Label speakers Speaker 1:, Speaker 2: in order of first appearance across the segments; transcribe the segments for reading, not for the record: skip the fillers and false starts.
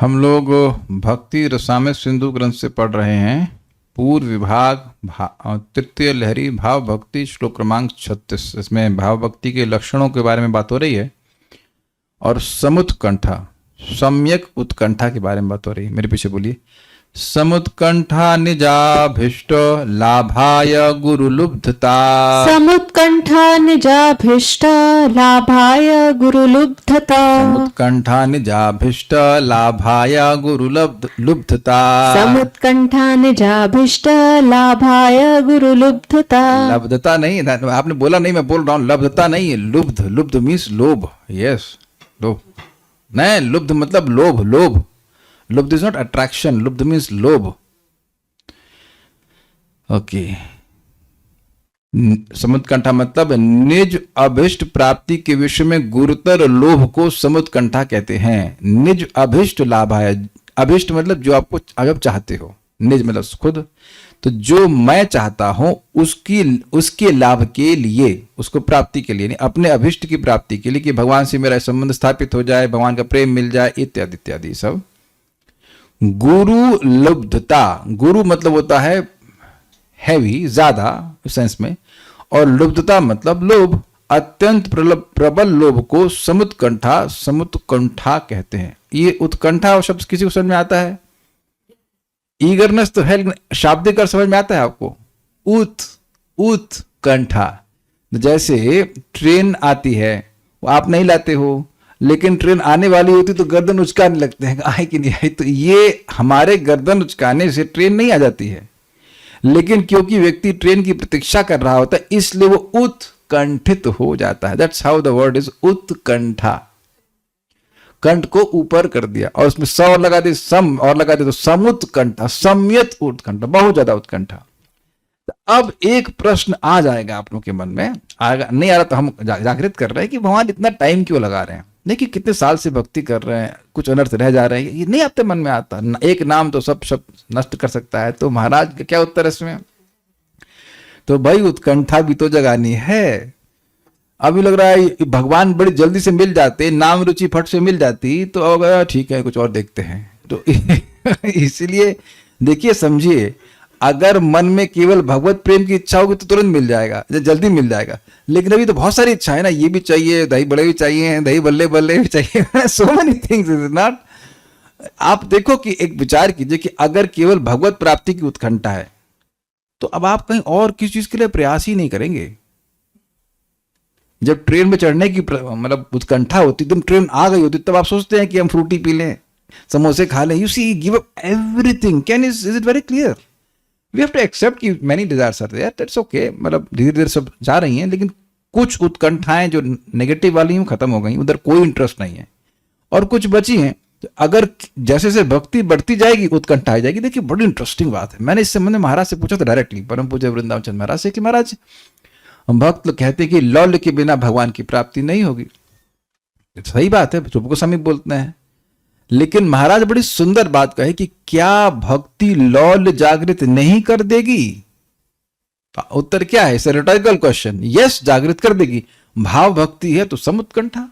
Speaker 1: हम लोग भक्ति रसामृत सिंधु ग्रंथ से पढ़ रहे हैं। पूर्व विभाग तृतीय लहरी भाव भक्ति श्लोक क्रमांक 36। इसमें भाव भक्ति के लक्षणों के बारे में बात हो रही है और समुत्कंठा सम्यक उत्कंठा के बारे में बात हो रही है। मेरे पीछे बोलिए। समुत्कंठा निजाभिष्ट लाभाय गुरुलुब्धता।
Speaker 2: समुत्कंठा निजाभिष्ट लाभाय गुरुलुब्धता।
Speaker 1: समुत्कंठा निजाभिष्ट लाभाय गुरुलुब्धता।
Speaker 2: समुत्कंठा निजाभिष्ट लाभाय गुरुलुब्धता।
Speaker 1: लब्धता नहीं, आपने बोला नहीं, मैं बोल रहा हूँ लब्धता नहीं है, लुब्ध। लुब्ध मीन्स लोभ। यस, लोभ नहीं, लुब्ध मतलब लोभ। लोभ, लुब्ध इज नॉट अट्रैक्शन, लुब्ध मीन्स लोभ। ओके, समुत्कंठा मतलब निज अभिष्ट प्राप्ति के विषय में गुरुतर लोभ को समुत्कंठा कहते हैं। निज अभिष्ट लाभ है। अभिष्ट मतलब जो आपको आप चाहते हो, निज मतलब खुद। तो जो मैं चाहता हूं उसके लाभ के लिए, उसको प्राप्ति के लिए, नहीं अपने अभिष्ट की प्राप्ति के लिए, कि भगवान से मेरा संबंध स्थापित हो जाए, भगवान का प्रेम मिल जाए, इत्यादि इत्यादि सब। गुरु लुब्धता, गुरु मतलब होता है हैवी, ज्यादा सेंस में, और लुब्धता मतलब लोभ। अत्यंत प्रबल लोभ को समुत्कंठा कहते हैं। ये उत्कंठा शब्द किसी को समझ में आता है? ईगरनेस तो है, शाब्दिक अर्थ समझ में आता है आपको? उत्कंठा। जैसे ट्रेन आती है, वो आप नहीं लाते हो, लेकिन ट्रेन आने वाली होती तो गर्दन उचकाने लगते हैं, आए कि नहीं आई। तो ये हमारे गर्दन उचकाने से ट्रेन नहीं आ जाती है, लेकिन क्योंकि व्यक्ति ट्रेन की प्रतीक्षा कर रहा होता है, इसलिए वो उत्कंठित हो जाता है। That's how the word is उत्कंठा। कंठ को ऊपर कर दिया और उसमें स और लगा दे, सम और लगा दे, तो समुत्कंठा, सम्यक उत्कंठा, बहुत ज्यादा उत्कंठा। तो अब एक प्रश्न आ जाएगा आप लोगों के मन में, आएगा नहीं आ रहा तो हम जागृत कर रहे हैं कि भगवान इतना टाइम क्यों लगा रहे हैं। देखिए कितने साल से भक्ति कर रहे हैं, कुछ अनर्थ रह जा रहे हैं, ये नहीं आपके मन में आता। एक नाम तो सब नष्ट कर सकता है। तो महाराज क्या उत्तर है इसमें? तो भाई उत्कंठा भी तो जगानी है। अभी लग रहा है भगवान बड़ी जल्दी से मिल जाते, नाम रुचि फट से मिल जाती तो अगर ठीक है कुछ और देखते हैं। तो इसलिए देखिए, समझिए, अगर मन में केवल भगवत प्रेम की इच्छा होगी तो तुरंत मिल जाएगा, जल्दी मिल जाएगा। लेकिन अभी तो बहुत सारी इच्छा है ना, ये भी चाहिए, दही बड़े भी चाहिए, दही बल्ले बल्ले भी चाहिए, so many things is not. आप देखो कि एक विचार कीजिए कि अगर केवल भगवत प्राप्ति की उत्कंठा है तो अब आप कहीं और किसी चीज के लिए प्रयास ही नहीं करेंगे। जब ट्रेन में चढ़ने की मतलब उत्कंठा होती, तुम ट्रेन आ गई होती, तब आप सोचते हैं कि हम फ्रूटी पी लें, समोसे खा लें। You see, give up everything. Can is it very clear? We have to accept कि many desires are there, that's okay. मतलब धीरे धीरे सब जा रही हैं, लेकिन कुछ उत्कंठाएं जो नेगेटिव वाली हैं खत्म हो गई, उधर कोई इंटरेस्ट नहीं है, और कुछ बची हैं। तो अगर जैसे जैसे भक्ति बढ़ती जाएगी उत्कंठा आ जाएगी। देखिए बड़ी इंटरेस्टिंग बात है, मैंने इस संबंध में महाराज से पूछा था डायरेक्टली, परम पूज्य वृंदावन चंद्र महाराज से, कि महाराज भक्त लोग कहते हैं कि लौल्य के बिना भगवान की प्राप्ति नहीं होगी। सही बात है, चुप को समीप बोलते हैं, लेकिन महाराज बड़ी सुंदर बात कहे कि क्या भक्ति लौल्य जागृत नहीं कर देगी? उत्तर क्या है? Rhetorical question. यस, जागृत कर देगी। भाव भक्ति है तो समुत्कंठा।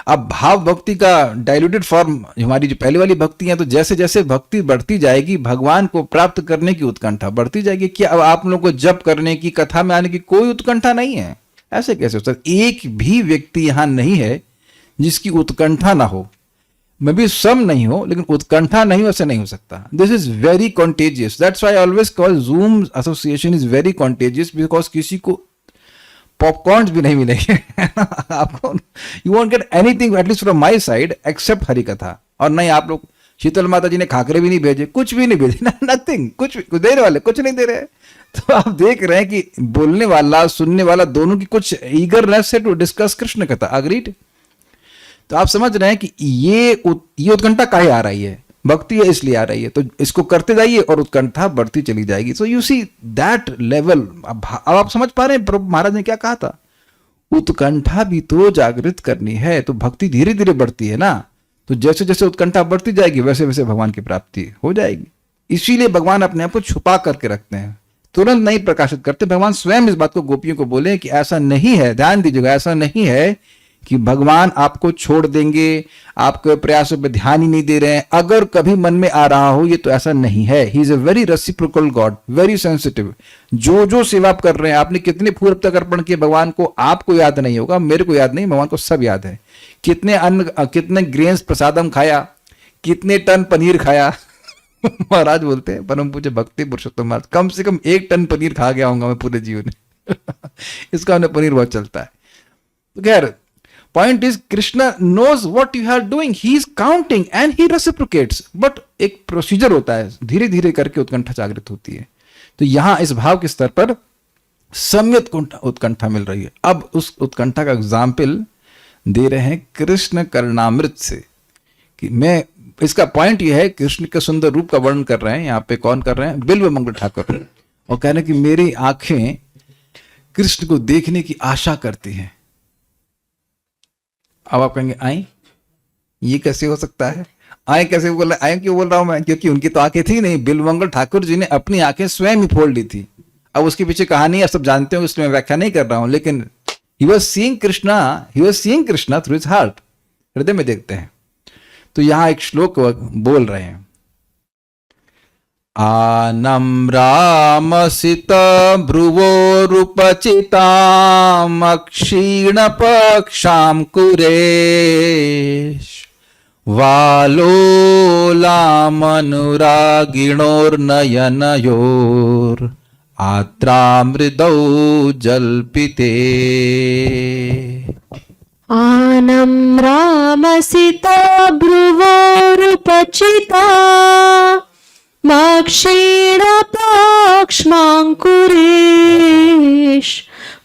Speaker 1: अब भाव भक्ति का डाइल्यूटेड फॉर्म हमारी जो पहले वाली भक्ति है, तो जैसे जैसे भक्ति बढ़ती जाएगी, भगवान को प्राप्त करने की उत्कंठा बढ़ती जाएगी। क्या अब आप लोगों को जप करने की, कथा में आने की कोई उत्कंठा नहीं है? ऐसे कैसे हो सकता? एक भी व्यक्ति यहां नहीं है जिसकी उत्कंठा ना हो। मैं भी सम नहीं हो, लेकिन उत्कंठा नहीं, वैसे नहीं हो सकता। This is very contagious. That's why I always call zoom association is very contagious, because किसी को पॉपकॉर्न भी नहीं मिलेंगे आपको। You won't get anything at least from my side except Hari katha. और नहीं, आप लोग शीतल माता जी ने खाकरे भी नहीं भेजे, कुछ भी नहीं भेजे, नथिंग, कुछ देने वाले कुछ नहीं दे रहे। तो आप देख रहे हैं कि बोलने वाला सुनने वाला दोनों की कुछ ईगरनेस है टू डिस्कस कृष्ण कथा। अग्रीड? तो आप समझ रहे हैं कि ये उत्कंठा काहे आ रही है? भक्ति है इसलिए आ रही है। तो इसको करते जाइए और उत्कंठा बढ़ती चली जाएगी। So you see that level. अब आप समझ पा रहे हैं महाराज ने क्या कहा था? उत्कंठा भी तो जागृत करनी है, तो भक्ति धीरे धीरे बढ़ती है ना। तो जैसे जैसे उत्कंठा बढ़ती जाएगी वैसे वैसे भगवान की प्राप्ति हो जाएगी। इसीलिए भगवान अपने आप को छुपा करके रखते हैं, तुरंत नहीं प्रकाशित करते। भगवान स्वयं इस बात को गोपियों को बोले कि ऐसा नहीं है, ध्यान दीजिएगा, ऐसा नहीं है कि भगवान आपको छोड़ देंगे, आपके प्रयासों पे ध्यान ही नहीं दे रहे हैं, अगर कभी मन में आ रहा हो, ये तो ऐसा नहीं है। He is a very reciprocal God, very sensitive. जो जो सेवा आप कर रहे हैं, आपने कितने फूल अब तक अर्पण किए भगवान को, आपको याद नहीं होगा, मेरे को याद नहीं, भगवान को सब याद है। कितने अन्न, कितने ग्रेन्स प्रसादम खाया, कितने टन पनीर खाया। महाराज बोलते हैं, परम पूज्य भक्ति पुरुषोत्तम महाराज, कम से कम 1 टन पनीर खा गया होगा मैं पूरे जीवन में। इसका उन्हें पनीर बहुत चलता है। तो खैर, point is Krishna knows what you are doing, he is counting and he reciprocates. But एक प्रोसीजर होता है, धीरे धीरे करके उत्कंठा जागृत होती है। तो यहां इस भाव के स्तर पर सम्यक उत्कंठा मिल रही है। अब उस उत्कंठा का एग्जाम्पल दे रहे हैं कृष्ण करणामृत से, कि मैं, इसका पॉइंट यह है, कृष्ण के सुंदर रूप का वर्णन कर रहे हैं, यहाँ पे कौन कर रहे हैं, बिल्व मंगल ठाकुर, और कह रहे हैं कि मेरी आंखें कृष्ण को देखने की आशा करती हैं। अब आप कहेंगे आई, ये कैसे हो सकता है, आए कैसे बोल रहे, आए क्यों बोल रहा हूं मैं, क्योंकि उनकी तो आंखें थी नहीं, बिल्वमंगल ठाकुर जी ने अपनी आंखें स्वयं ही फोड़ ली थी। अब उसके पीछे कहानी आप सब जानते हो, इसलिए मैं व्याख्या नहीं कर रहा हूं, लेकिन he was seeing Krishna through his heart, हृदय में देखते हैं। तो यहां एक श्लोक बोल रहे हैं, आनम्रामसित भ्रुवोरुपचितामक्षीण पक्षां कुरेश वालोलामनुरागिणोर्नयनयोर आद्रामृदौ जल्पिते।
Speaker 2: आनम्रामसिता भ्रुवोरुपचिता मक्षीणपक्ष्माङ्कुरेश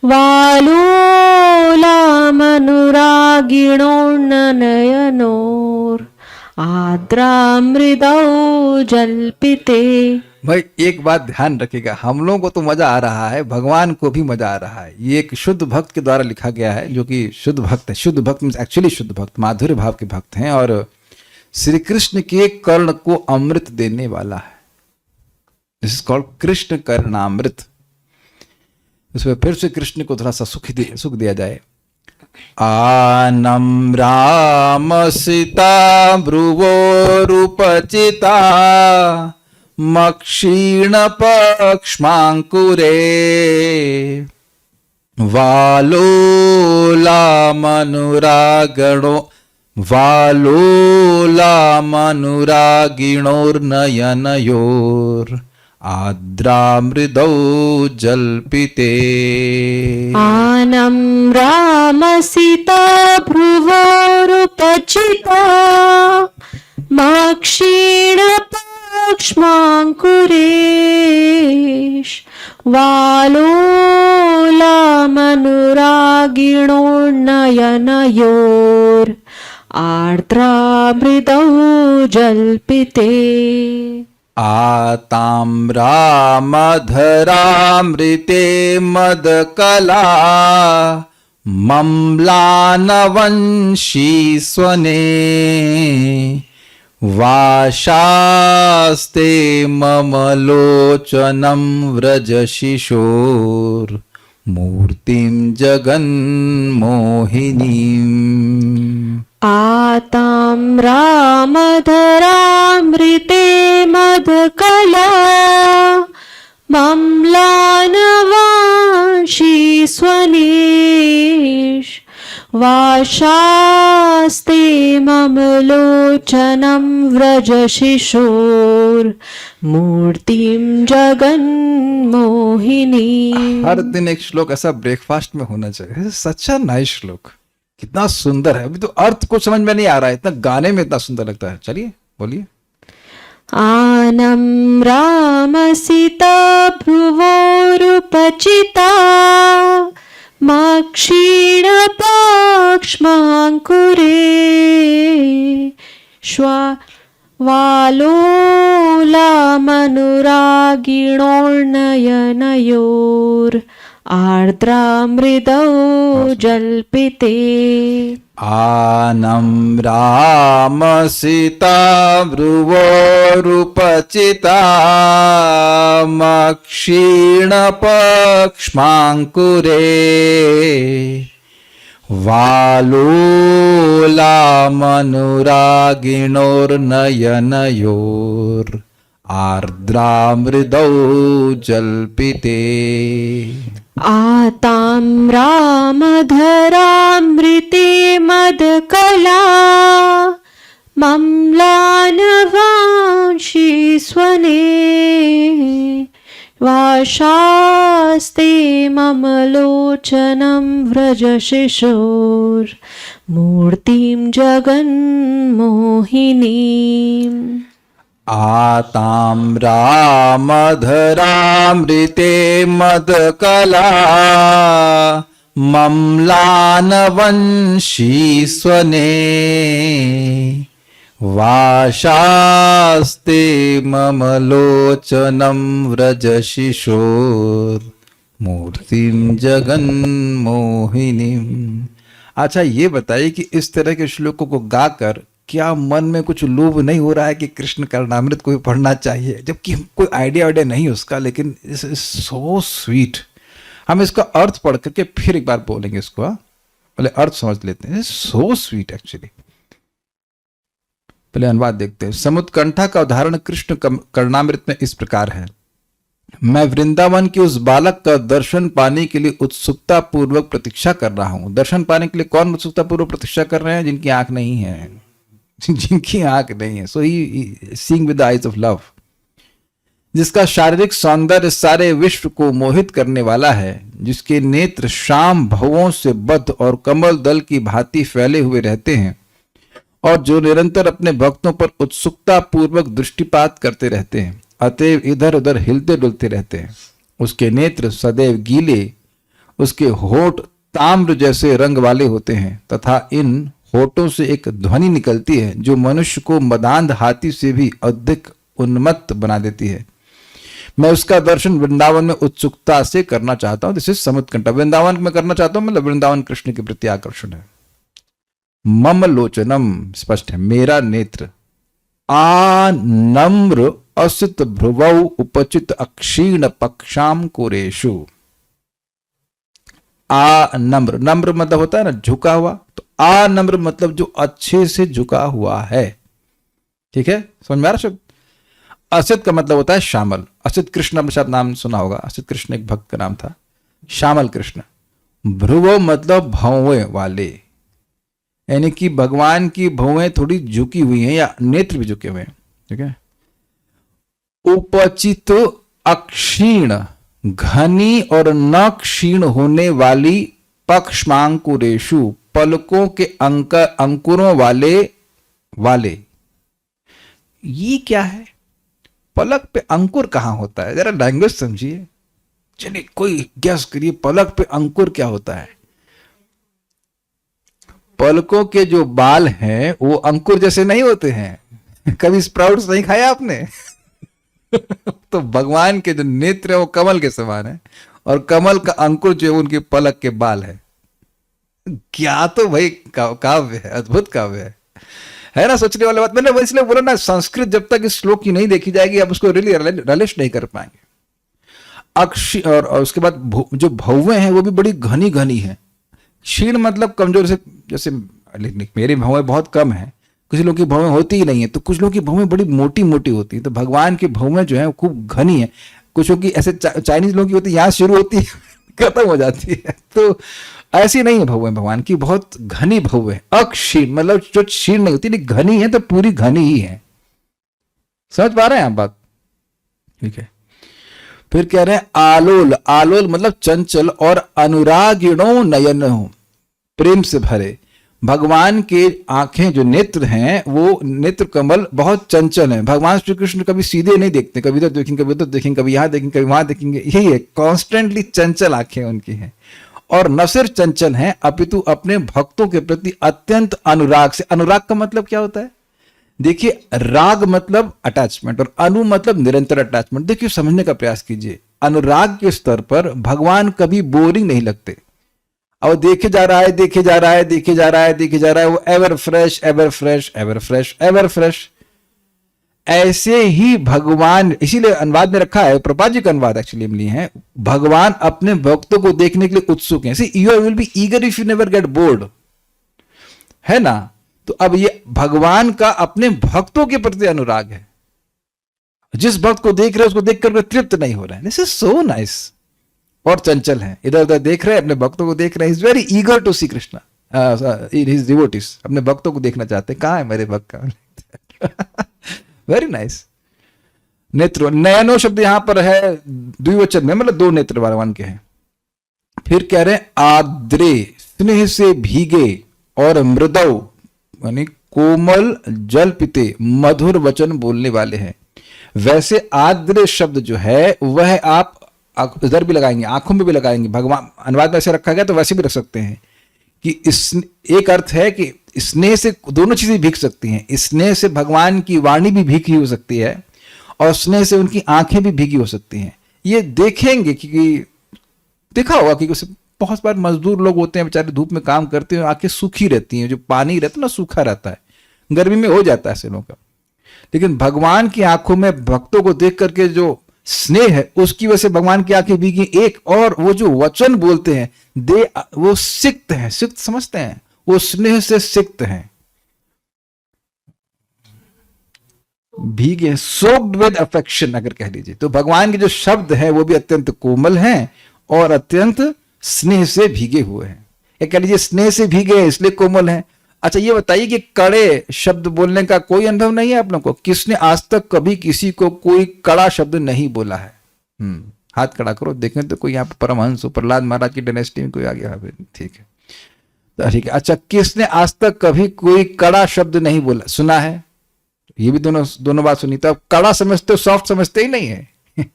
Speaker 2: वालोलामनुरागिणोर्नयनयोर आद्रामृदौ जल्पिते।
Speaker 1: भाई एक बात ध्यान रखिएगा, हम लोगों को तो मजा आ रहा है, भगवान को भी मजा आ रहा है। ये एक शुद्ध भक्त के द्वारा लिखा गया है, जो कि शुद्ध भक्त है। शुद्ध भक्त मीन्स एक्चुअली शुद्ध भक्त, माधुर्य भाव के भक्त हैं, और श्री कृष्ण के कर्ण को अमृत देने वाला है। This is called Krishna Karnamrita. इसमें फिर से कृष्ण को थोड़ा सा सुख दिया जाए। आनम्रामसिता भ्रुवोरुपचिता मक्षीणपक्ष्माङ्कुरे वालोलामनुरागिणोर्नयनयोर आद्रामृदौ जल्पिते।
Speaker 2: आनम्रामसिता भ्रुवोरुपचिता मक्षीणपक्ष्माङ्कुरेश वालोलामनुरागिणोर्नयनयोर आर्द्रामृदौ जल्पिते।
Speaker 1: आताम्रामधरामृते मदकला मम्लानवंशी स्वने वाशास्ते मम लोचनं व्रजशिशोर मूर्तिं जगन्मोहिनीम्।
Speaker 2: आताम्रामधरामृते मदकला मम्लानवांशी स्वनेश वाशास्ते मम लोचनं व्रजशिशोर मूर्तिं जगन्मोहिनी।
Speaker 1: हर दिन एक श्लोक ऐसा ब्रेकफास्ट में होना चाहिए। सच अ नाइस श्लोक, कितना सुंदर है। अभी तो अर्थ को समझ में नहीं आ रहा है, इतना गाने में इतना सुंदर लगता है। चलिए बोलिए।
Speaker 2: आनम्रामसिता भ्रुवोरुपचिता मक्षीणपक्ष्माङ्कुरे वालोलामनुरागिणोर्नयनयोर आर्द्रामृदौ जल्पिते।
Speaker 1: आनम्रामसिता भ्रुवोरुपचिता मक्षीणपक्ष्माङ्कुरे वालोलामनुरागिणोर्नयनयोर आर्द्रामृदौ जल्पिते।
Speaker 2: आताम्रामधरामृते मदकला मम्लानवांशी स्वने वाशास्ते मम लोचनं व्रजशिशोर मूर्तिं जगन्मोहिनीम्।
Speaker 1: आताम्रामधरामृते मदकला मम्लानवंशी स्वने वाशास्ते मम लोचनं व्रजशिशोर मूर्तिं जगन्मोहिनीम्। अच्छा ये बताइए कि इस तरह के श्लोकों को गाकर क्या मन में कुछ लोभ नहीं हो रहा है कि कृष्ण कर्णामृत को भी पढ़ना चाहिए, जबकि कोई आइडिया नहीं उसका, लेकिन इस सो स्वीट। हम इसका अर्थ पढ़ करके फिर एक बार बोलेंगे इसको, पहले अर्थ समझ लेते हैं। So sweet actually. पहले अनुवाद देखते हैं। समुत्कंठा का उदाहरण कृष्ण कर्णामृत में इस प्रकार है। मैं वृंदावन के उस बालक का दर्शन पाने के लिए उत्सुकता पूर्वक प्रतीक्षा कर रहा हूं। दर्शन पाने के लिए कौन उत्सुकता पूर्वक प्रतीक्षा कर रहे हैं? जिनकी आंख नहीं है, जिनकी आंख नहीं है। So he seeing with the eyes of love. जिसका शारीरिक सौंदर्य सारे विश्व को मोहित करने वाला है, जिसके नेत्र शाम भवों से बद्ध और कमल दल की भांति फैले हुए रहते हैं, और जो निरंतर अपने भक्तों पर उत्सुकता पूर्वक दृष्टिपात करते रहते हैं, अतएव इधर उधर हिलते डुलते रहते हैं। उसके नेत्र सदैव गीले, उसके होठ ताम्र जैसे रंग वाले होते हैं, तथा इन होठों से एक ध्वनि निकलती है जो मनुष्य को मदांध हाथी से भी अधिक उन्मत्त बना देती है। मैं उसका दर्शन वृंदावन में उत्सुकता से करना चाहता हूं। This is समुत्कंठा। वृंदावन में करना चाहता हूं, मतलब वृंदावन कृष्ण के प्रति आकर्षण है। मम लोचनम, स्पष्ट है, मेरा नेत्र। आनम्र असित भ्रुवौ उपचित अक्षीण पक्षाम कुरेशु। आनम्र, नम्र मतलब होता है ना झुका हुआ, तो आनम्र मतलब जो अच्छे से झुका हुआ है। ठीक है, समझ में आ रहा शब्द? असित का मतलब होता है श्यामल। असित कृष्ण शायद नाम सुना होगा। असित कृष्ण एक भक्त का नाम था, श्यामल कृष्ण। भ्रुवो मतलब भौवें वाले, यानी कि भगवान की भौवें थोड़ी झुकी हुई हैं या नेत्र भी झुके हुए हैं। ठीक है। उपचित अक्षीण, घनी और न क्षीण होने वाली, पक्षमांकुरेशु, पलकों के अंकुरों वाले वाले। ये क्या है? पलक पे अंकुर कहां होता है? जरा लैंग्वेज समझिए। चलिए कोई गैस करिए, पलक पे अंकुर क्या होता है? पलकों के जो बाल हैं वो अंकुर जैसे नहीं होते हैं। कभी स्प्राउट्स नहीं खाया आपने? तो भगवान के जो नेत्र है वो कमल के समान है, और कमल का अंकुर जो है उनके पलक के बाल है। क्या तो भाई काव्य है, अद्भुत काव्य है ना? सोचने वाली बात। मैंने इसलिए बोला ना, संस्कृत जब तक इस श्लोक की नहीं देखी जाएगी आप उसको रियली रिलेट नहीं कर पाएंगे। अक्षी और उसके बाद जो भौवें हैं वो भी बड़ी घनी घनी है। क्षीण मतलब कमजोर से, जैसे मेरी भौवें बहुत कम है, कुछ लोगों की भौवें होती ही नहीं है, तो कुछ लोगों की भौवें बड़ी मोटी मोटी होती है। तो भगवान की भौवें जो है वो खूब घनी है। कुछ लोगों की ऐसे चाइनीज लोगों की होती है, यहाँ शुरू होती है खत्म हो जाती है, तो ऐसी नहीं है भौवें भगवान की, बहुत घनी भौवें। अक्षीण मतलब जो क्षीण नहीं होती, लेकिन घनी है तो पूरी घनी ही है। समझ पा रहे हैं आप बात? ठीक है। फिर कह रहे हैं आलोल। आलोल मतलब चंचल और अनुरागिणों नयन, प्रेम से भरे। भगवान के आंखें जो नेत्र हैं वो नेत्र कमल बहुत चंचल हैं। भगवान श्री कृष्ण कभी सीधे नहीं देखते, कभी इधर देखेंगे, कभी उधर देखेंगे, कभी यहां देखेंगे, कभी वहां देखेंगे। यही है, कॉन्स्टेंटली चंचल आंखें उनकी हैं। और न सिर्फ चंचल हैं अपितु अपने भक्तों के प्रति अत्यंत अनुराग से। अनुराग का मतलब क्या होता है? देखिए, राग मतलब अटैचमेंट और अनु मतलब निरंतर अटैचमेंट। देखिए, समझने का प्रयास कीजिए। अनुराग के स्तर पर भगवान कभी बोरिंग नहीं लगते, और देखे जा रहा है, देखे जा रहा है, देखे जा रहा है, देखे जा रहा है, वो ever fresh, ever fresh, ever fresh, ever fresh. ऐसे ही भगवान, इसीलिए अनुवाद में रखा है, प्रभुपाद जी का अनुवाद एक्चुअली में लिए हैं, भगवान अपने भक्तों को देखने के लिए उत्सुक हैं। See you will be eager if you never get bored, है ना। तो अब ये भगवान का अपने भक्तों के प्रति अनुराग है। जिस भक्त को देख रहे हैं उसको देखकर तृप्त नहीं हो रहा है। This is so nice. और चंचल है, इधर उधर देख रहे हैं, अपने भक्तों को देख रहे हैं। Is very eager to see Krishna, his devotees अपने भक्तों को देखना चाहते हैं, कहां है मेरे भक्त का। Very nice. नेत्र, नयनो शब्द यहां पर है द्विवचन में, मतलब दो नेत्र भगवान के हैं। फिर कह रहे हैं आद्रे, स्नेह से भीगे, और मृदव यानी कोमल, जल पीते, मधुर वचन बोलने वाले हैं। वैसे आद्र शब्द जो है वह आप इधर भी लगाएंगे, आंखों में भी लगाएंगे। भगवान अनुवाद में ऐसे रखा गया तो वैसे भी रख सकते हैं कि इस एक अर्थ है कि स्नेह से दोनों चीजें भीग सकती हैं। स्नेह से भगवान की वाणी भी भीगी हो सकती है और स्नेह से उनकी आंखें भी भीगी हो सकती हैं। ये देखेंगे कि देखा होगा कि उसे बहुत बार मजदूर लोग होते हैं बेचारे, धूप में काम करते हैं, आंखें सूखी रहती हैं, जो पानी रहता है ना सूखा रहता है, गर्मी में हो जाता है ऐसे लोगों का। लेकिन भगवान की आंखों में भक्तों को देख करके जो स्नेह है उसकी वजह से भगवान की आंखें भीगी। एक और वो जो वचन बोलते हैं वो सिक्त हैं, सिक्त समझते हैं, वो स्नेह से सिक्त हैं, भीगे, सोक्ड विद अफेक्शन अगर कह लीजिए। तो भगवान के जो शब्द हैं वो भी अत्यंत कोमल हैं और अत्यंत स्नेह से भीगे हुए हैं। या कह लीजिए स्नेह से भीगे हैं इसलिए कोमल हैं। अच्छा ये बताइए कि कड़े शब्द बोलने का कोई अनुभव नहीं है आप लोगों को? किसने आज तक कभी किसी को कोई कड़ा शब्द नहीं बोला है? हाथ खड़ा करो, देखें तो कोई यहाँ पर परमहंस प्रहलाद महाराज की डायनेस्टी में कोई आ गया? ठीक है, तो ठीक है। अच्छा किसने आज तक कभी कोई कड़ा शब्द नहीं बोला, सुना है? ये भी दोनों बात सुनी। तो आप कड़ा समझते हो, सॉफ्ट समझते ही नहीं है।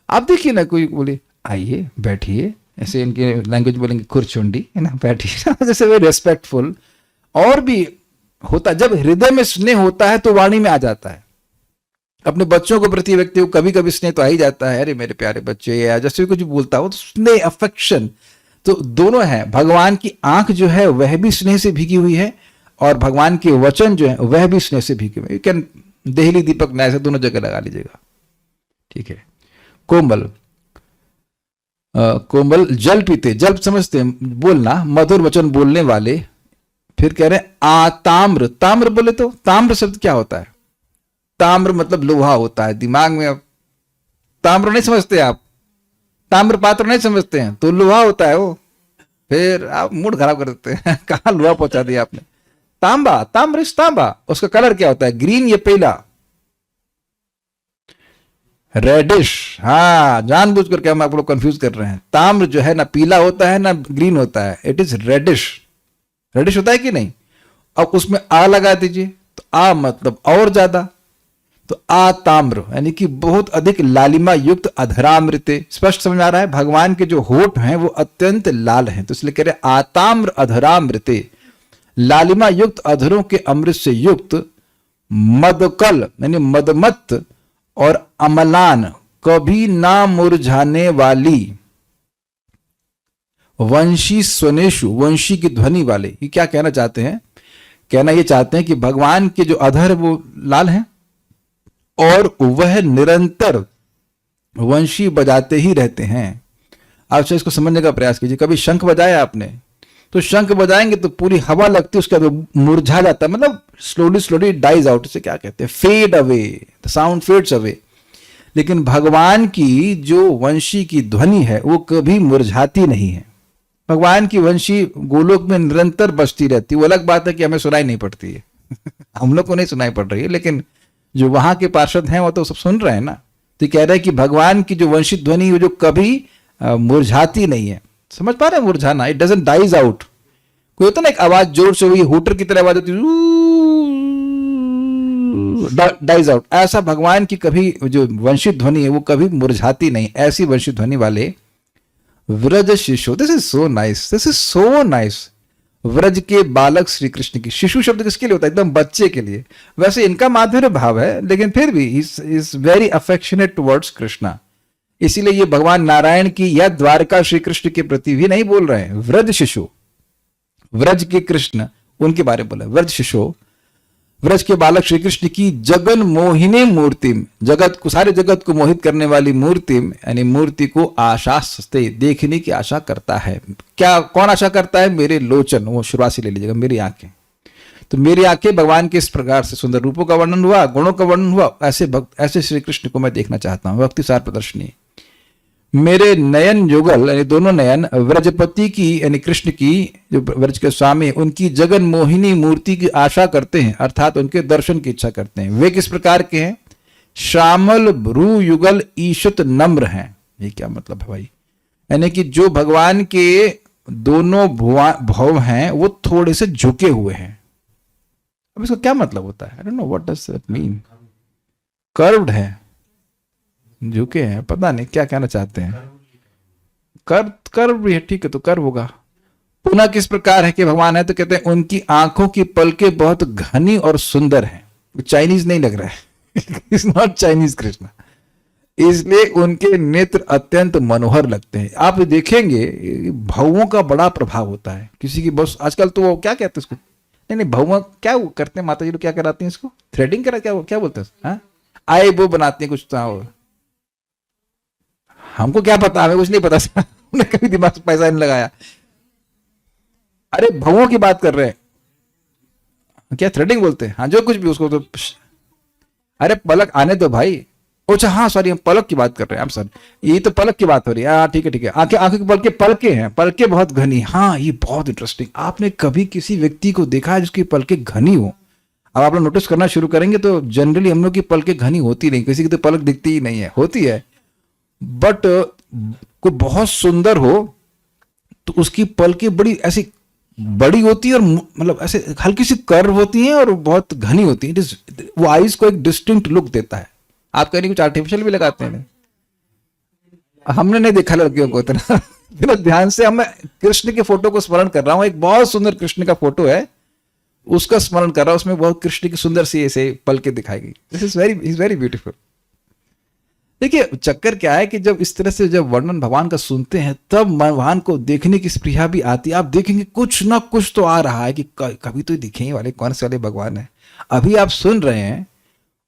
Speaker 1: आप देखिए ना, कोई बोले आइए बैठिए, ऐसे इनके लैंग्वेज बोलेंगे खुरचुंडी, है ना, बैठिए, जैसे वे रेस्पेक्टफुल। और भी होता, जब हृदय में स्नेह होता है तो वाणी में आ जाता है। अपने बच्चों को प्रति व्यक्ति को कभी कभी स्नेह तो आ ही जाता है, अरे मेरे प्यारे बच्चे, या जैसे कुछ बोलता हो तो स्नेह, अफेक्शन, तो दोनों है। भगवान की आंख जो है वह भी स्नेह से भीगी हुई है और भगवान के वचन जो है वह भी स्नेह से भीगे हुए। यू कैन देहली दीपक न्याय से दोनों जगह लगा लीजिएगा, ठीक है। कोमल, कोमल, जल पीते, जल समझते हैं, बोलना, मधुर वचन बोलने वाले। फिर कह रहे हैं आताम्र, ताम्र बोले तो ताम्र शब्द क्या होता है? ताम्र मतलब लोहा होता है। दिमाग में अब ताम्र नहीं समझते आप, ताम्र पात्र नहीं समझते हैं, तो लोहा होता है वो। फिर आप मूड खराब कर देते हैं। कहां लोहा पहुंचा दिया आपने? तांबा, ताम्र तांबा, उसका कलर क्या होता है? ग्रीन या पीला? रेडिश। हाँ, जानबूझ करके हम आप लोग कंफ्यूज कर रहे हैं। ताम्र जो है ना पीला होता है ना ग्रीन होता है, इट इज रेडिश। रेडिश होता है कि नहीं? अब उसमें आ लगा दीजिए तो आ मतलब और ज्यादा, तो आ ताम्र यानी कि बहुत अधिक लालिमा युक्त अधरामृते। स्पष्ट समझ में आ रहा है? भगवान के जो होठ हैं वो अत्यंत लाल हैं, तो इसलिए कह रहे आताम्र अधरामृते, लालिमा युक्त अधरों के अमृत से युक्त, मदकल यानी मदमत और अमलान, कभी ना मुरझाने वाली, वंशी स्वनेशु, वंशी की ध्वनि वाले। ये क्या कहना चाहते हैं? कहना ये चाहते हैं कि भगवान के जो अधर वो लाल हैं और वह निरंतर वंशी बजाते ही रहते हैं। आप इसको समझने का प्रयास कीजिए। कभी शंख बजाया आपने? तो शंख बजाएंगे तो पूरी हवा लगती है, उसके बाद मुरझा जाता है, मतलब स्लोली स्लोली डाइज आउट। इसे क्या कहते हैं? Fade away, the sound fades away. लेकिन भगवान की जो वंशी की ध्वनि है वो कभी मुरझाती नहीं है। भगवान की वंशी गोलोक में निरंतर बजती रहती है। वो अलग बात है कि हमें सुनाई नहीं पड़ती है। हम लोग को नहीं सुनाई पड़ रही है, लेकिन जो वहां के पार्षद हैं वो तो सब सुन रहे हैं ना। तो कह रहे हैं कि भगवान की जो वंशित ध्वनि जो कभी मुरझाती नहीं है। समझ पा रहे हैं? मुरझाना, इट डजंट डाइज आउट। कोई होता ना एक आवाज जोर से हुई, हुटर की तरह आवाज होती है, डाइज आउट। ऐसा भगवान की कभी जो वंशित ध्वनि है वो कभी मुरझाती नहीं। ऐसी वंशित ध्वनि वाले व्रज शिशु, this is so nice, this is so nice. Vraj के बालक श्री कृष्ण की, शिशु शब्द किसके लिए होता है? एकदम बच्चे के लिए। वैसे इनका माधुर्य भाव है, लेकिन फिर भी is very affectionate towards Krishna. इसीलिए ये भगवान नारायण की या द्वारका श्री कृष्ण के प्रति भी नहीं बोल रहे हैं। व्रज शिशु, व्रज के कृष्ण, उनके बारे में बोला व्रज शिशु। व्रज के बालक श्री कृष्ण की जगन मोहिनी मूर्तिम, जगत को, सारे जगत को मोहित करने वाली मूर्तिम, यानी मूर्ति को आशास्ते, देखने की आशा करता है। क्या, कौन आशा करता है? मेरे लोचन, वो शुरुआत से ले लीजिएगा, मेरी आंखें। तो मेरी आंखें भगवान के इस प्रकार से सुंदर रूपों का वर्णन हुआ, गुणों का वर्णन हुआ, ऐसे भक्त, ऐसे श्री कृष्ण को मैं देखना चाहता हूँ। भक्ति सार प्रदर्शनी। मेरे नयन युगल, यानी दोनों नयन व्रजपति की, यानी कृष्ण की, जो व्रज के स्वामी, उनकी जगन मोहिनी मूर्ति की आशा करते हैं, अर्थात उनके दर्शन की इच्छा करते हैं। वे किस प्रकार के हैं? श्यामल भ्रू युगल ईशत नम्र हैं। ये क्या मतलब है भाई? यानी कि जो भगवान के दोनों भव हैं वो थोड़े से झुके हुए हैं। अब इसका क्या मतलब होता है? I don't know what does it mean. Curved है, झुके हैं, पता नहीं क्या कहना चाहते हैं। कर्व भी है, ठीक है, तो कर्व होगा। पुनः किस प्रकार है कि भगवान है? तो कहते हैं उनकी आंखों की पलकें बहुत घनी और सुंदर हैं। चाइनीज नहीं लग रहा है, इट्स नॉट चाइनीज कृष्ण, इसलिए उनके नेत्र अत्यंत मनोहर लगते हैं। आप देखेंगे भावों का बड़ा प्रभाव होता है किसी की। बस आजकल तो वो क्या कहते हैं उसको, नहीं भाव क्या वो करते हैं, माता जी लोग क्या कराती हैं इसको, थ्रेडिंग करा, क्या बोलते हैं, हाँ, आई वो बनाती हैं कुछ, तो हमको क्या पता, हमें कुछ नहीं पता, हमने कभी दिमाग से पैसा नहीं लगाया। अरे भवों की बात कर रहे हैं, क्या थ्रेडिंग बोलते हैं, हाँ जो कुछ भी उसको, तो अरे पलक आने दो भाई। अच्छा हाँ सॉरी, हम पलक की बात कर रहे हैं, सर ये तो पलक की बात हो रही है। हाँ ठीक है ठीक है, आंखों की पलके हैं, पलके बहुत घनी। हाँ ये बहुत इंटरेस्टिंग। आपने कभी किसी व्यक्ति को देखा है जिसकी पलके घनी हो? अब आप लोग नोटिस करना शुरू करेंगे तो जनरली हम लोग की पलके घनी होती नहीं, किसी की तो पलक दिखती ही नहीं है, होती है, बट कोई बहुत सुंदर हो तो उसकी पलकें बड़ी ऐसी बड़ी होती है और मतलब ऐसे हल्की सी कर्व होती हैं और बहुत घनी होती है। वो आईज को एक डिस्टिंक्ट लुक देता है। आप कहीं कुछ आर्टिफिशियल भी लगाते हैं? हमने नहीं देखा लड़कियों को इतना ध्यान से। हम कृष्ण के फोटो को स्मरण कर रहा हूँ, एक बहुत सुंदर कृष्ण का फोटो है, उसका स्मरण कर रहा हूँ, उसमें बहुत कृष्ण की सुंदर सी ऐसे पलके दिखाई गई। This is very beautiful. देखिए चक्कर क्या है कि जब इस तरह से जब वर्णन भगवान का सुनते हैं तब भगवान को देखने की स्पृहा भी आती है। आप देखेंगे कुछ ना कुछ तो आ रहा है कि कभी तो दिखेंगे वाले कौन से वाले भगवान है। अभी आप सुन रहे हैं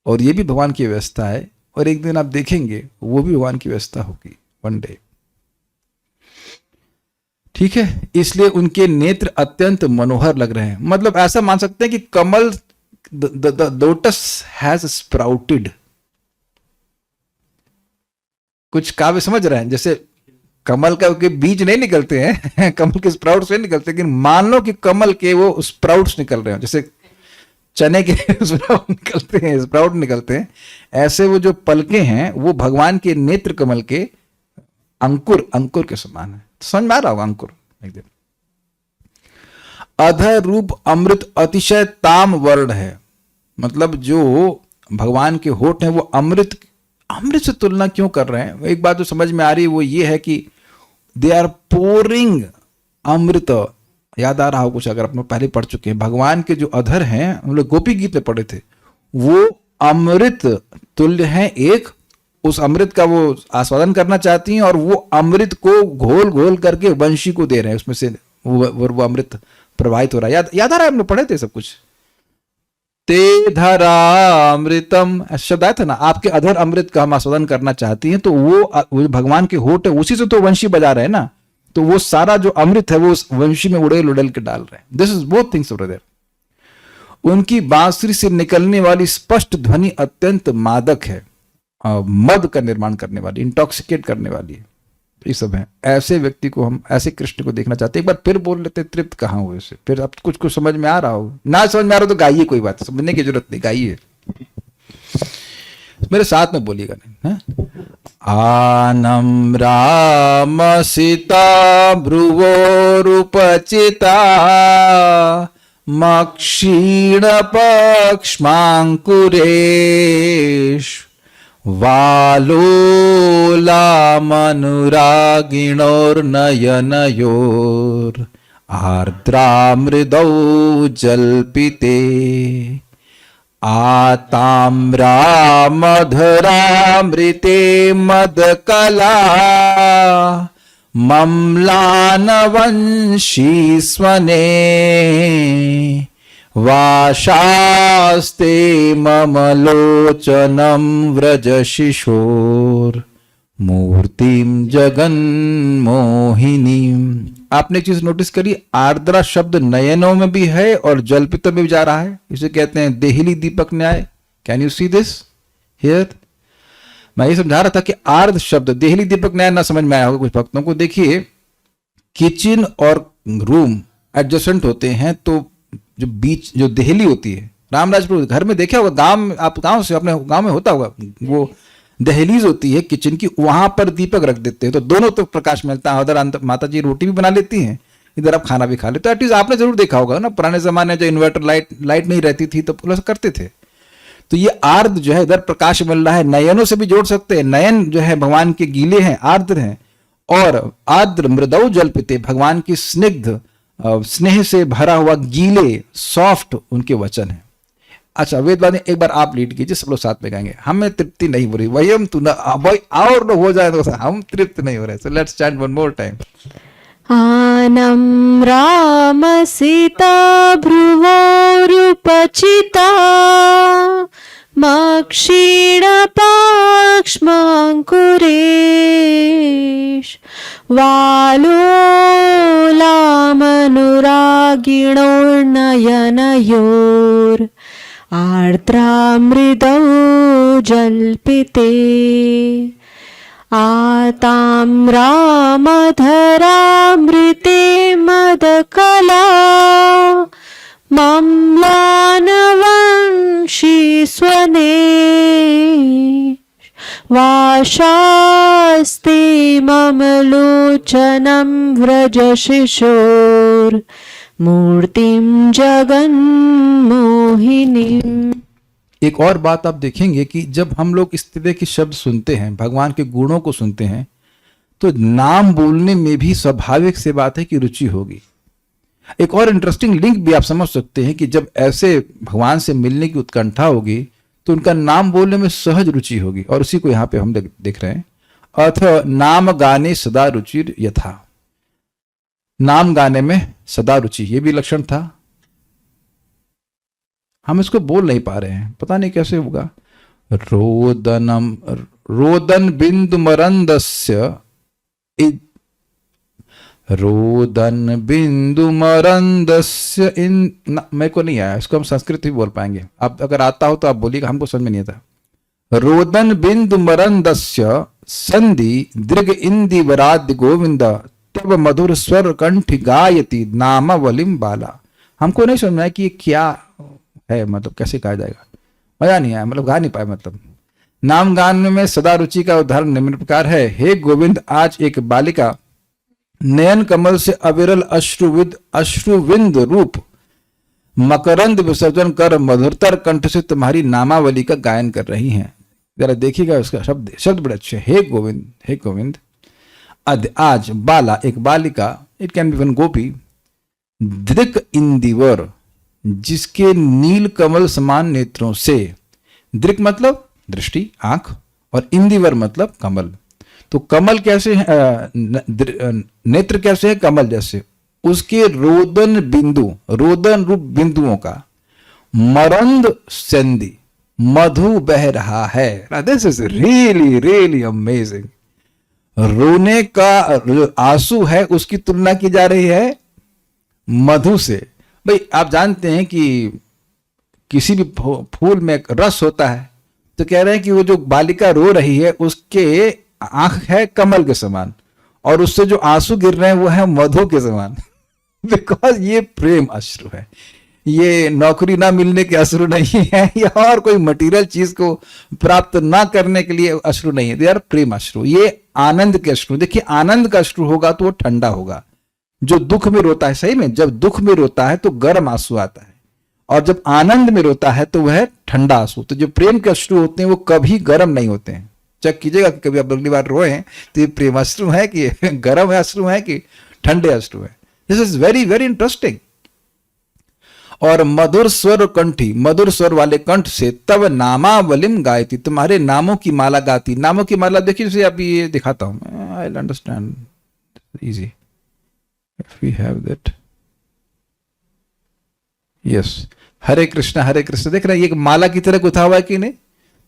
Speaker 1: और ये भी भगवान की व्यवस्था है, और एक दिन आप देखेंगे वो भी भगवान की व्यवस्था होगी वन डे। ठीक है, इसलिए उनके नेत्र अत्यंत मनोहर लग रहे हैं। मतलब ऐसा मान सकते हैं कि कमल, द लोटस हैज स्प्राउटेड। कुछ काव्य समझ रहे हैं? जैसे कमल का के बीज नहीं निकलते हैं कमल के स्प्राउट्स नहीं निकलते, लेकिन मान लो कि कमल के वो स्प्राउट्स निकल रहे हैं, जैसे चने के स्प्राउट निकलते हैं, ऐसे वो जो पलके हैं वो भगवान के नेत्र कमल के अंकुर के समान है। समझ में आ रहा होगा अंकुर एक दिन। अधर रूप अमृत अतिशय ताम वर्ण है। मतलब जो भगवान के होठ हैं वो अमृत से तुलना क्यों कर रहे हैं? एक बात जो समझ में आ रही है वो ये है कि दे आर पोरिंग अमृत। याद आ रहा हो कुछ, अगर आप लोग पहले पढ़ चुके हैं, भगवान के जो अधर हैं, हम लोग गोपी गीत में पढ़े थे, वो अमृत तुल्य हैं। एक उस अमृत का वो आस्वादन करना चाहती हैं और वो अमृत को घोल घोल करके वंशी को दे रहे हैं, उसमें से वो अमृत प्रवाहित हो रहा है। याद आ रहा है? हम लोग पढ़े थे सब कुछ। ते धरामृतम शब्द आया था ना, आपके अधर अमृत का हम आस्वादन करना चाहती हैं, तो वो भगवान के होठ है, उसी से तो वंशी बजा रहे हैं ना, तो वो सारा जो अमृत है वो उस वंशी में उड़ेल उड़ेल के डाल रहे हैं। This is both things over there. उनकी बांसुरी से निकलने वाली स्पष्ट ध्वनि अत्यंत मादक है, मद का निर्माण करने वाली, इंटॉक्सिकेट करने वाली है। ये सब है। ऐसे व्यक्ति को हम, ऐसे कृष्ण को देखना चाहते हैं। एक बार फिर बोल लेते, तृप्त कहाँ हुए से? फिर अब कुछ समझ में आ रहा हो, ना समझ में आ रहा हो तो गाइए, कोई बात समझने की जरूरत नहीं, गाइए, मेरे साथ में बोलिएगा नहीं। आनम राम सीता भ्रुवोरुपचिता मक्षीण पक्ष्मांकुरेश वालोलामनुरागिणोर्नयनयोर आर्द्रामृदौ जल्पिते आताम्रामधरामृते मदकला मम्लानवंशी स्वने वाशास्ते मम लोचनं व्रज शिशोर मूर्तिम जगन्मोहिनीम। आपने एक चीज नोटिस करी, आर्द्रा शब्द नयनों में भी है और जल्पित में भी जा रहा है। इसे कहते हैं देहली दीपक न्याय। Can you see this here? मैं ये समझा रहा था कि आर्द्र शब्द, देहली दीपक न्याय ना समझ में आया होगा कुछ भक्तों को। देखिए, किचन और रूम एडजस्टेंट होते हैं, तो जो बीच जो देहली होती है, रामराजपुर घर में देखा होगा, गांव, आप गांव से अपने गांव में होता होगा, वो दहलीज होती है किचन की, वहां पर दीपक रख देते हैं तो दोनों तो प्रकाश मिलता है। उधर माता जी रोटी भी बना लेती हैं, इधर आप खाना भी खा लेते। एटलीस्ट आपने जरूर देखा होगा ना, पुराने जमाने जो इन्वर्टर लाइट नहीं रहती थी तो प्लस करते थे। तो ये आर्द्र जो है, इधर प्रकाश मिल रहा है, नयनों से भी जोड़ सकते हैं। नयन जो है भगवान के गीले हैं, आर्द्र हैं, और आर्द्र मृदौ जल्पिते, भगवान की स्निग्ध स्नेह से भरा हुआ गीले सॉफ्ट उनके वचन है। अच्छा, वेदवादी एक बार आप लीड कीजिए, सब लोग साथ में गाएंगे। हमें तृप्ति नहीं हो रही, वही हम तू ना भाई और हो जाए तो हम तृप्त नहीं हो रहे। So let's chant one more time.
Speaker 2: आनं राम सीता भ्रुवोरुपचिता मक्षीणपाक्ष्माङ्कुरेश वालोलामनुरागिणोर्नयनयोर् आर्द्रामृदौ जल्पिते आताम्रामधरामृते मदकला मम्लानवंशी स्वने वाशास्ते मम लोचनं व्रज शिशोर मूर्तिम जगन्मोहिनीम्।
Speaker 1: एक और बात आप देखेंगे कि जब हम लोग इस तरह के शब्द सुनते हैं, भगवान के गुणों को सुनते हैं, तो नाम बोलने में भी स्वाभाविक से बात है कि रुचि होगी। एक और इंटरेस्टिंग लिंक भी आप समझ सकते हैं कि जब ऐसे भगवान से मिलने की उत्कंठा होगी तो उनका नाम बोलने में सहज रुचि होगी, और उसी को यहाँ पे हम देख रहे हैं। अथ नाम गाने सदा रुचिर यथा, नाम गाने में सदा रुचि, ये भी लक्षण था। हम इसको बोल नहीं पा रहे हैं, पता नहीं कैसे होगा। रोदन बिंदु मरंदस्य, रोदन बिंदु मरंदस्य इन, मेरे को नहीं आया, इसको हम संस्कृत भी बोल पाएंगे। आप अगर आता हो तो आप बोलिएगा, हमको समझ में नहीं आता। रोदन बिंदु मरंदस्य संधि दृग इंदि वराद्य गोविंद तब मधुर स्वर कंठ गायति नामावलिम बाला। हमको नहीं समझ में आया कि ये क्या है, मतलब कैसे कहा जाएगा, मजा नहीं आया, मतलब गा नहीं पाए। मतलब नाम गान में सदा रुचि का उदाहरण निम्न प्रकार है। हे गोविंद, आज एक बालिका नयन कमल से अविरल अश्रुविंद रूप मकरंद विसर्जन कर मधुरतर कंठ से तुम्हारी नामावली का गायन कर रही हैं। जरा देखिएगा उसका शब्द बड़े अच्छे। हे गोविंद, हे गोविंद। आज बाला, एक बालिका, इट कैन बी वन गोपी, दृक इंदिवर, जिसके नील कमल समान नेत्रों से, दृक मतलब दृष्टि, आंख, और इंदिवर मतलब कमल। तो कमल कैसे है, नेत्र कैसे है, कमल जैसे। उसके रोदन बिंदु, रोदन रूप बिंदुओं का मरंद संधि, मधु बह रहा है। This is really really amazing. रोने का जो आंसू है उसकी तुलना की जा रही है मधु से। भाई आप जानते हैं कि किसी भी फूल में रस होता है, तो कह रहे हैं कि वो जो बालिका रो रही है उसके आंख है कमल के समान, और उससे जो आंसू गिर रहे हैं वो है मधु के समान। बिकॉज ये प्रेम अश्रु है, ये नौकरी ना मिलने के अश्रु नहीं है, या और कोई मटेरियल चीज को प्राप्त ना करने के लिए अश्रु नहीं है। दे आर प्रेम अश्रु, ये आनंद के अश्रु। देखिए, आनंद का अश्रु होगा तो वो ठंडा होगा। जो दुख में रोता है, सही में जब दुख में रोता है तो गर्म आंसू आता है, और जब आनंद में रोता है तो वह ठंडा आंसू। तो जो प्रेम के अश्रु होते हैं वो कभी गर्म नहीं होते हैं। चेक कीजिएगा कि कभी आप अगली बार रोए हैं तो ये प्रेम अश्रु है कि गर्म अश्रु है कि ठंडे अश्रु है। This is very very interesting. और मधुर स्वर कंठी, मधुर स्वर वाले कंठ से तब नामावलिम गायती, तुम्हारे नामों की माला गाती। नामों की माला देखिए, जैसे अभी ये दिखाता हूं, I will understand easy if we have that. Yes, Hare Krishna देख रहे हैं, ये एक माला की तरह गुथा हुआ है कि नहीं?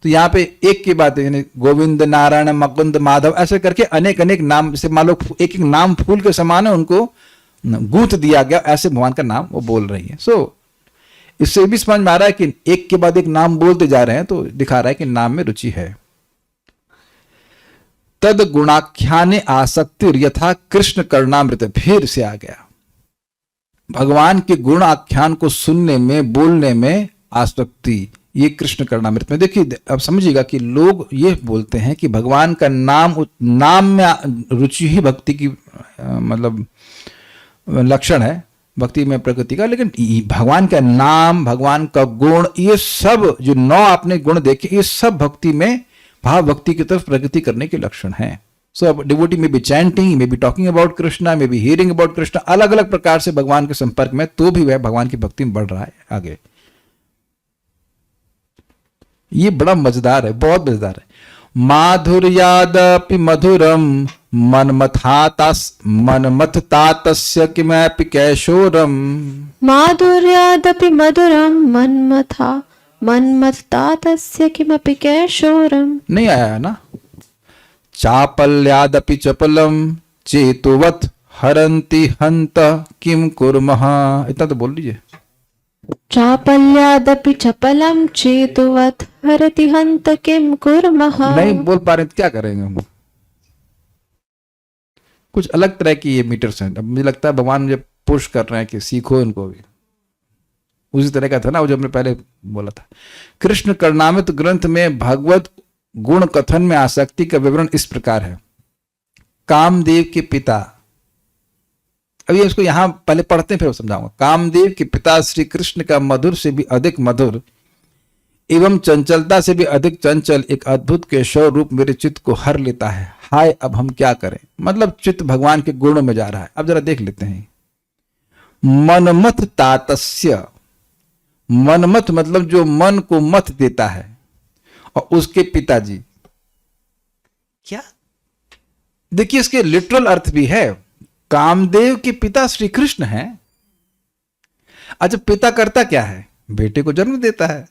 Speaker 1: तो यहाँ पे एक की बात है, यानी गोविंद नारायण मुकुंद माधव ऐसे करके अनेक अनेक नाम, जैसे मान लो एक एक नाम फूल के समान है, उनको गूंथ दिया गया, ऐसे भगवान का नाम वो बोल रही है। सो इससे भी समझ में आ रहा है कि एक के बाद एक नाम बोलते जा रहे हैं, तो दिखा रहा है कि नाम में रुचि है। तद गुणाख्याने आसक्ति यथा कृष्ण कर्णामृत, फिर से आ गया, भगवान के गुण आख्यान को सुनने में बोलने में आसक्ति, ये कृष्ण कर्णामृत में। देखिए अब समझिएगा कि लोग ये बोलते हैं कि भगवान का नाम में रुचि ही भक्ति की मतलब लक्षण है, भक्ति में प्रकृति का। लेकिन भगवान का नाम, भगवान का गुण, ये सब जो 9 आपने गुण देखे, ये सब भक्ति में भाव भक्ति की तरफ प्रगति करने के लक्षण हैं। सो डिवोटी में B chanting, may be talking about Krishna, may be hearing about Krishna, अलग अलग प्रकार से भगवान के संपर्क में, तो भी वह भगवान की भक्ति में बढ़ रहा है आगे। ये बड़ा मजेदार है, बहुत मजेदार है। माधुर्यादपि मधुरम मनमथतातस्य किमपि कैशोरम।
Speaker 2: माधुर्यादपि मधुरं मन्मथतातस्य किमपि कैशोरम।
Speaker 1: नहीं आया है ना? चापल्यादपि चपलम चेतुवत हरन्ति हंत किम कुर्मः, इतना तो बोल लीजिए।
Speaker 2: चापल्यादपि चपलं चेतुवत् हरति हन्त किं कुर्मः।
Speaker 1: नहीं बोल पा रहे तो क्या करेंगे हम? कुछ अलग तरह की ये मीटर्स हैं। अब मुझे लगता है भगवान मुझे पुश कर रहे हैं कि सीखो इनको भी। उसी तरह का था ना वो जो हमने पहले बोला था। कृष्ण कर्णामृत ग्रंथ में भगवत गुण कथन में आसक्ति का विवरण इस प्रकार है। कामदेव के पिता, अभी इसको यहां पहले पढ़ते हैं फिर समझाऊंगा। कामदेव के पिता श्री कृष्ण का मधुर से भी अधिक मधुर एवं चंचलता से भी अधिक चंचल एक अद्भुत केशव रूप मेरे चित्त को हर लेता है। हाय अब हम क्या करें? मतलब चित्त भगवान के गुणों में जा रहा है। अब जरा देख लेते हैं। मनमथ तातस्य, मनमथ मतलब जो मन को मत देता है, और उसके पिताजी। क्या? देखिए इसके लिटरल अर्थ भी है। कामदेव के पिता श्री कृष्ण हैं। अच्छा पिता करता क्या है? बेटे को जन्म देता है।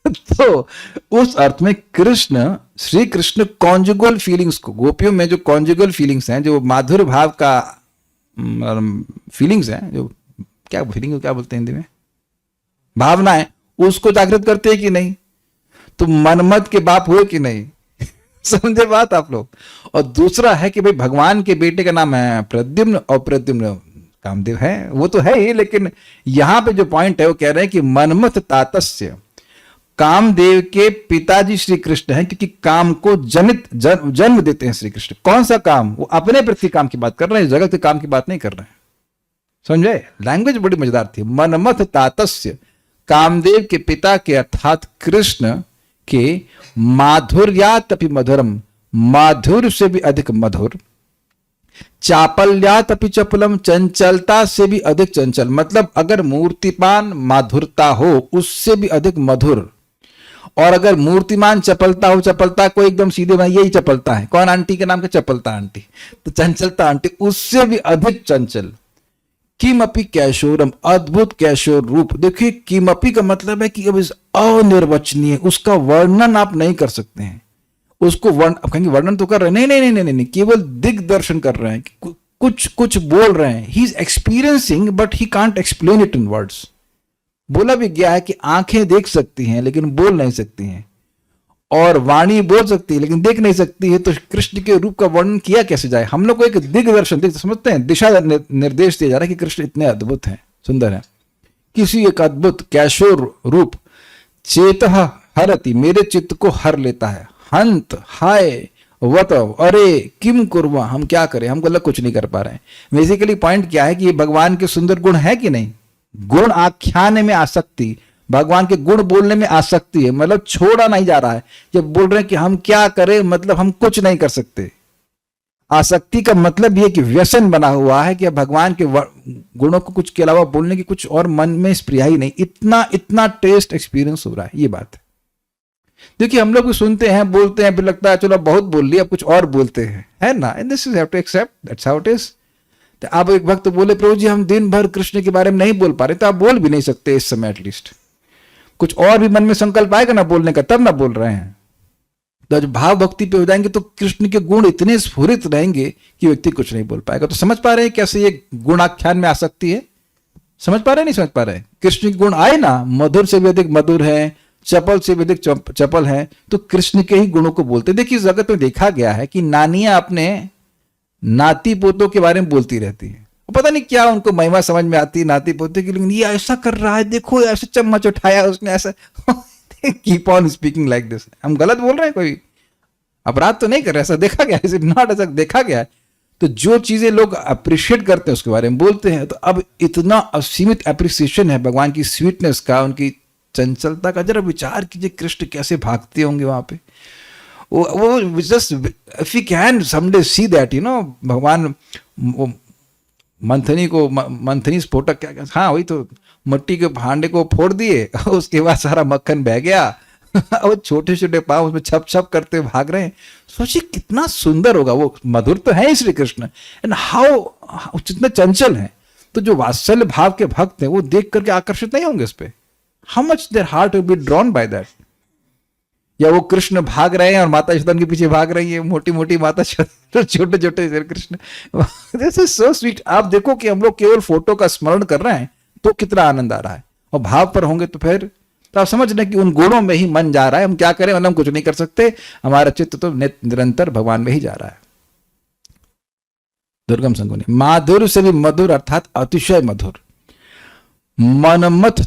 Speaker 1: तो उस अर्थ में कृष्ण, श्री कृष्ण कॉन्जुगल फीलिंग्स को, गोपियों में जो कॉन्जुगल फीलिंग्स हैं, जो माधुर्य भाव का फीलिंग्स हैं, जो क्या फीलिंग क्या बोलते हैं हिंदी में, भावनाएं, उसको जागृत करते हैं कि नहीं? तो मनमत के बाप हुए कि नहीं? समझे बात आप लोग? और दूसरा है कि भाई भगवान के बेटे का नाम है प्रद्युम्न, और प्रद्युम्न कामदेव है, वो तो है ही, लेकिन यहां पे जो पॉइंट है वो कह रहे हैं कि मनमथ तातस्य, कामदेव के पिताजी श्री कृष्ण हैं, क्योंकि काम को जन्म देते हैं श्री कृष्ण। कौन सा काम? वो अपने प्रति काम की बात कर रहे हैं, जगत के काम की बात नहीं कर रहे हैं। समझे? लैंग्वेज बड़ी मजेदार थी। मनमथ तातस्य, कामदेव के पिता के अर्थात कृष्ण के माधुर्यात अपि मधुरम, माधुर्य से भी अधिक मधुर, चापल्यात अपि चपलम, चंचलता से भी अधिक चंचल। मतलब अगर मूर्तिमान माधुरता हो उससे भी अधिक मधुर, और अगर मूर्तिमान चपलता हो, चपलता को एकदम सीधे में यही चपलता है, कौन आंटी के नाम के चपलता आंटी, तो चंचलता आंटी, उससे भी अधिक चंचल। किमपि कैशोरम, अद्भुत कैशोर रूप। देखिए किमपि का मतलब है कि अब अनिर्वचनीय, उसका वर्णन आप नहीं कर सकते हैं। उसको अब कहेंगे वर्णन तो कर रहे हैं, नहीं नहीं नहीं नहीं नहीं, केवल दिग्दर्शन कर रहे हैं, कुछ कुछ बोल रहे हैं। He is experiencing but he can't explain it in words. बोला भी गया है कि आंखें देख सकती हैं लेकिन बोल नहीं सकती हैं, और वाणी बोल सकती है लेकिन देख नहीं सकती है। तो कृष्ण के रूप का वर्णन किया कैसे जाए? हम लोग को एक दिग्दर्शन, समझते हैं, दिशा निर्देश दिया जा रहा है कि कृष्ण इतने अद्भुत हैं, सुंदर है। किसी एक अद्भुत कैशोर रूप, चेतः हरति, मेरे चित्त को हर लेता है। हंत, हाय, वत, अरे, किम कुर्मा, हम क्या करें, हम गलत कुछ नहीं कर पा रहे हैं। बेसिकली पॉइंट क्या है कि ये भगवान के सुंदर गुण है कि नहीं? गुण आख्यान में आसक्ति, भगवान के गुण बोलने में आसक्ति है, मतलब छोड़ा नहीं जा रहा है। जब बोल रहे हैं कि हम क्या करें, मतलब हम कुछ नहीं कर सकते। आसक्ति का मतलब यह कि व्यसन बना हुआ है कि भगवान के गुणों को कुछ के अलावा बोलने की कुछ और मन में स्प्रिया ही नहीं। इतना टेस्ट एक्सपीरियंस हो रहा है, ये बात है। देखिए हम लोग भी सुनते हैं, बोलते हैं, फिर लगता है चलो बहुत बोल लिया, कुछ और बोलते हैं, है ना? And this is have to accept, that's how it is. अब एक वक्त बोले प्रभु जी हम दिन भर कृष्ण के बारे में नहीं बोल पा रहे, तो आप बोल भी नहीं सकते इस समय एटलीस्ट। कुछ और भी मन में संकल्प आएगा ना बोलने का, तब ना बोल रहे हैं। तो जब भाव भक्ति पे हो जाएंगे तो कृष्ण के गुण इतने स्फुरित रहेंगे कि व्यक्ति कुछ नहीं बोल पाएगा। तो समझ पा रहे हैं कैसे ये गुणाख्यान में आ सकती है? समझ पा रहे हैं, नहीं समझ पा रहे हैं? कृष्ण के गुण आए ना, मधुर से भी अधिक मधुर है, चपल से भी अधिक चपल है, तो कृष्ण के ही गुणों को बोलते। देखिए, जगत में देखा गया है कि नानियां अपने नाती पोतों के बारे में बोलती रहती है, पता नहीं क्या उनको महिमा समझ में आती है नाती पोते की, लेकिन ये ऐसा कर रहा है, देखो ऐसे चम्मच उठाया उसने, ऐसा keep on speaking like this. हम गलत बोल रहे हैं? कोई अपराध तो नहीं कर रहे, ऐसा देखा गया है, नॉट ऐसा देखा गया है। तो जो चीजें लोग अप्रिशिएट करते हैं उसके बारे में बोलते हैं। तो अब इतना असीमित अप्रिसिएशन है भगवान की स्वीटनेस का, उनकी चंचलता का। जरा विचार कीजिए कृष्ण कैसे भागते होंगे वहां पे। वो just if you can someday see that, you know, भगवान मंथनी स्फोटक क्या, हाँ वही तो, मट्टी के भांडे को फोड़ दिए, उसके बाद सारा मक्खन बह गया, और छोटे छोटे पांव उसमें छप छप करते भाग रहे हैं। सोचिए कितना सुंदर होगा वो। मधुर तो है श्री कृष्ण, एंड हाउ जितने चंचल हैं, तो जो वात्सल्य भाव के भक्त हैं वो देख करके आकर्षित नहीं होंगे इस पे? How much their heart will be drawn by that. या वो कृष्ण भाग रहे हैं और माता यशोदा के पीछे भाग रही है, मोटी मोटी माता, छोटे छोटे Shri Krishna. This is so sweet. आप देखो कि हम लोग केवल फोटो का स्मरण कर रहे हैं तो कितना आनंद आ रहा है, और भाव पर होंगे तो फिर तो आप समझ लें कि उन गुणों में ही मन जा रहा है। हम क्या करें, मतलब हम कुछ नहीं कर सकते, हमारा चित्त तो निरंतर भगवान में ही जा रहा है। दुर्गम संगुनी माधुर से भी मधुर अर्थात अतिशय मधुर। मनमथ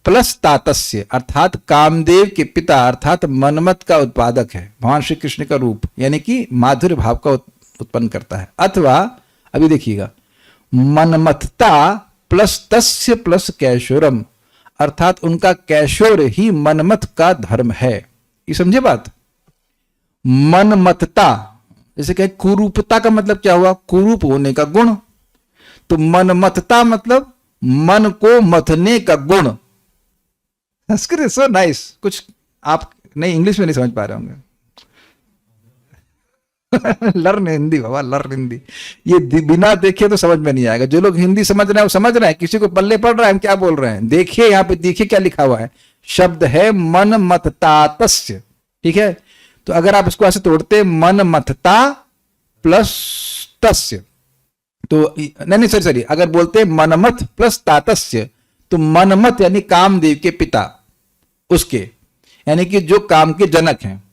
Speaker 1: प्लस तातस्य अर्थात कामदेव के पिता अर्थात मनमथ का उत्पादक है भगवान श्री कृष्ण का रूप, यानी कि माधुर्य भाव का उत्पन्न करता है। अथवा अभी देखिएगा, मनमथता प्लस तस्य प्लस कैशोरम अर्थात उनका कैशोर ही मनमथ का धर्म है। ये समझे बात? मनमथता जैसे कहे कुरूपता का मतलब क्या हुआ? कुरूप होने का गुण। तो मनमथता मतलब मन को मथने का गुण। Sanskrit so nice. कुछ आप नहीं, इंग्लिश में नहीं समझ पा रहे होंगे। लर्न हिंदी बाबा, लर्न हिंदी। ये बिना देखे तो समझ में नहीं आएगा। जो लोग हिंदी समझ रहे हैं वो समझ रहे हैं, किसी को पल्ले पड़ रहा है हम क्या बोल रहे हैं। देखिए यहाँ पे, देखिए क्या लिखा हुआ है, शब्द है मन मततातस्य। ठीक है, तो अगर आप इसको ऐसे तोड़ते मन मतता प्लस तस्य, तो नहीं सॉरी, अगर बोलते मनमथ प्लस तातस्य तो मनमथ यानी कामदेव के पिता, उसके यानी कि जो काम के जनक हैं,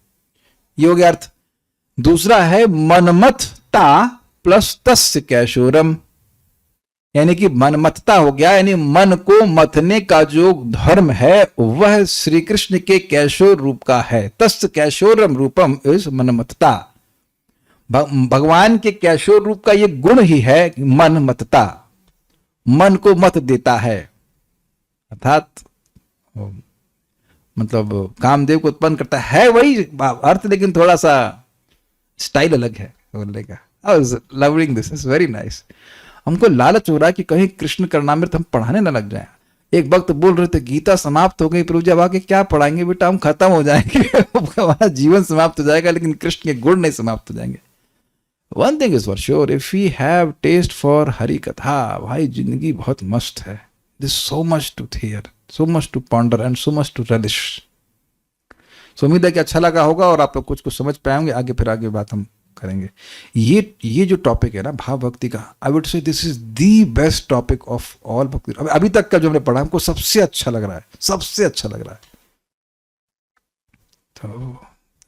Speaker 1: ये हो गया अर्थ। दूसरा है मनमथता प्लस तस्य कैशोरम, यानी कि मनमथता हो गया, यानी मन को मथने का जो धर्म है वह श्री कृष्ण के कैशोर रूप का है। तस्य कैशोरम रूपम इज मनमथता। भगवान के कैशोर रूप का यह गुण ही है मनमथता, मन को मत देता है, अर्थात मतलब कामदेव को उत्पन्न करता है, वही अर्थ, लेकिन थोड़ा सा स्टाइल अलग है बोलने का। I was loving this, is very nice. हमको लालच हो रहा है कि कहीं कृष्ण कर्णामृत हम पढ़ाने ना लग जाए। एक वक्त बोल रहे थे गीता समाप्त हो गई, प्रभु जी अब आगे क्या पढ़ाएंगे बेटा, हम खत्म हो जाएंगे, हमारा जीवन समाप्त हो जाएगा, लेकिन कृष्ण के गुण नहीं समाप्त हो जाएंगे। One thing is for sure, if we have taste for Hari katha, भाई जिंदगी बहुत मस्त है। This so much to hear, so much to ponder and so much to relish। सो उम्मीद है कि अच्छा लगा होगा और आप लोग कुछ कुछ समझ पाएंगे। आगे फिर आगे बात हम करेंगे। ये जो टॉपिक है ना भाव भक्ति का, I would say this is the best topic of all भक्ति। अभी तक का जो हमने पढ़ा हमको सबसे अच्छा लग रहा है, सबसे अच्छा लग रहा है। तो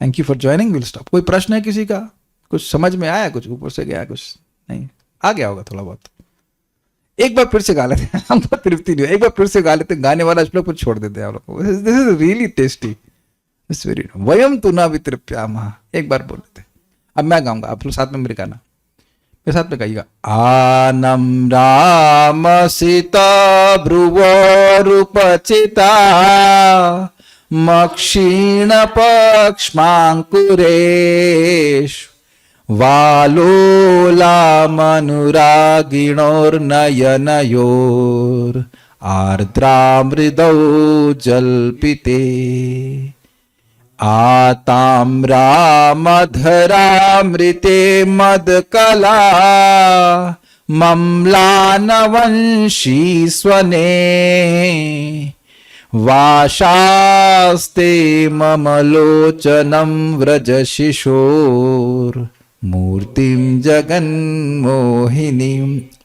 Speaker 1: thank you for joining, will stop. कोई प्रश्न है किसी का? कुछ समझ में आया, कुछ ऊपर से गया, कुछ नहीं आ गया होगा थोड़ा बहुत। एक बार फिर से गा लेते हैं, हमको तृप्ति नहीं, एक बार फिर से गा लेते हैं, गाने वाला श्लोक फिर छोड़ देते हैं आप लोग। This is really tasty, it's very. वयम तु न वितृप्यामः, एक बार बोल लेते हैं। अब मैं गाऊंगा, आप लोग साथ में मेरे गाना, मेरे साथ में गाइएगा। आनम राम सीता भ्रुवोरुपचिता मक्षीण पक्ष्मांकुरेश वालोलामनुरागिणोर्नयनयोर आर्द्रामृदौ जल्पिते आताम्रामधरामृते मदकला मम्लानवंशी स्वने वाशास्ते मम लोचनं व्रज शिशोर मूर्तिम जगन्मोहिनीम।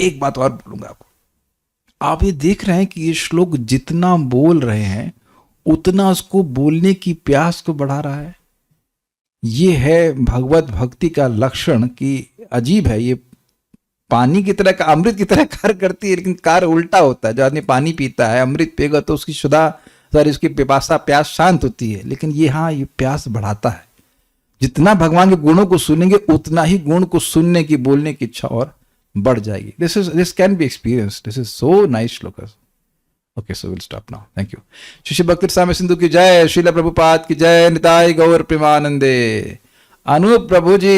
Speaker 1: एक बात और बोलूंगा आपको, आप ये देख रहे हैं कि ये श्लोक जितना बोल रहे हैं उतना उसको बोलने की प्यास को बढ़ा रहा है। ये है भगवत भक्ति का लक्षण कि अजीब है, ये पानी की तरह, अमृत की तरह कार्य करती है, लेकिन कार्य उल्टा होता है। जो आदमी पानी पीता है, अमृत पिएगा तो उसकी उसकी पिपासा प्यास शांत होती है, लेकिन ये हाँ ये प्यास बढ़ाता है। जितना भगवान के गुणों को सुनेंगे उतना ही गुण को सुनने की, बोलने की इच्छा और बढ़ जाएगी। This can be experience. This is so nice shlokas. Okay, so will stop now. Thank you. Shri भक्ति स्वामी सिंधु की जय, श्रील प्रभुपाद की जय, निताई गौर प्रेमानंदे। अनूप प्रभु जी।